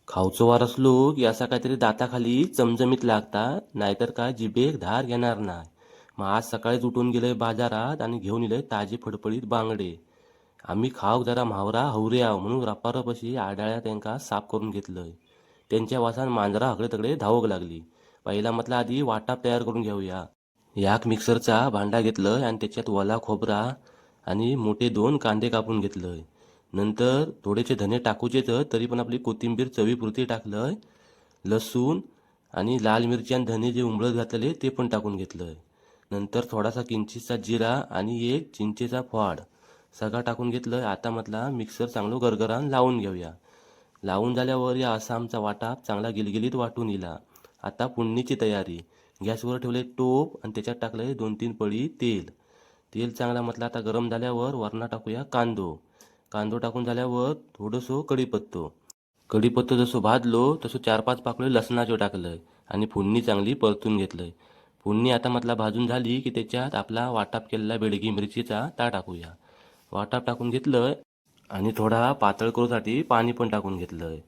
खाऊचो वार असलो की असा काहीतरी दाताखाली चमचमीत लागता, नाहीतर काय जिभेक धार येणार नाही. मग आज सकाळीच उठून गेलोय बाजारात आणि घेऊन इलोय ताजे फडफडीत बांगडे. आम्ही खाऊक जरा म्हावरा हवऱ्या म्हणून रपारपशी आडाळ्या त्यांका साफ करून घेतलंय. त्यांच्या वासान मांजरा हकडे तकडे धावक लागली. पहिला म्हटलं आधी वाटाप तयार करून घेऊया. याक मिक्सरचा भांडा घेतलंय आणि त्याच्यात ओला खोबरा आणि मोठे 2 कांदे कापून घेतलंय. नंतर थोडेसे धने टाकूचेच, तरी पण आपली कोथिंबीर चवीपुरती टाकलंय. लसूण आणि लाल मिरची आणि धने जे उंबळत घातलेले ते पण टाकून घेतलंय. नंतर थोडासा किंचितचा जिरा आणि एक चिंचेचा फवाड सगळा टाकून घेतलंय. आता म्हटला मिक्सर चांगलं गरगरान लावून घेऊया. लावून झाल्यावर या असा आमचा वाटाप चांगला गिलगिलीत वाटून इला. आता फोडणीची तयारी. गॅसवर ठेवले टोप आणि त्याच्यात टाकले 2-3 पळी तेल. तेल चांगला म्हटलं आता गरम झाल्यावर वरना टाकूया कांदो. कांदो टाकून झाल्यावर थोडंसं कढीपत्तो. कढीपत्तो जसं भाजलो तसं 4-5 पाकळी लसणाचे टाकलंय आणि फोडणी चांगली परतून घेतलंय. फोडणी आता म्हटला भाजून झाली की त्याच्यात आपला वाटाप केलेला बेडगी मिरचीचा ता टाकूया. वाटाप टाकून घेतलंय आणि थोडा पातळ करूसाठी पाणी पण टाकून घेतलंय.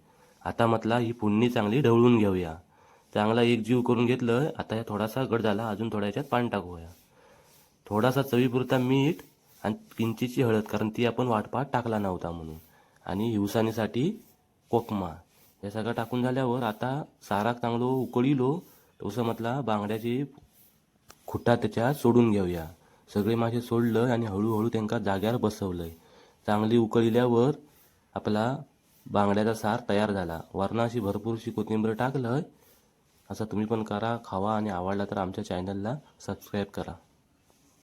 आता म्हटला ही फोडणी चांगली ढवळून घेऊया. चांगला एकजीव करून घेतलंय. आता या थोडासा गड झाला, अजून थोड्या याच्यात पाणी टाकूया. थोडासा चवीपुरता मीठ आणि किंचितची हळद, कारण ती आपण वाटपात टाकला नव्हता म्हणून. आणि हिवसानीसाठी कोकमा. हे सगळं टाकून झाल्यावर आता सारा चांगलो उकळीलो तसं म्हटला बांगड्याची खुटा त्याच्यात सोडून घेऊया. सगळे मासे सोडलं आणि हळूहळू त्यांका जाग्यावर बसवलंय. चांगली उकळल्यावर आपला बांगड्याचा सार तयार झाला. वरनं अशी भरपूरशी कोथिंबीर टाकलंय. असं तुम्ही पण करा, खावा आणि आवडला तर आमच्या चॅनलला सबस्क्राईब करा.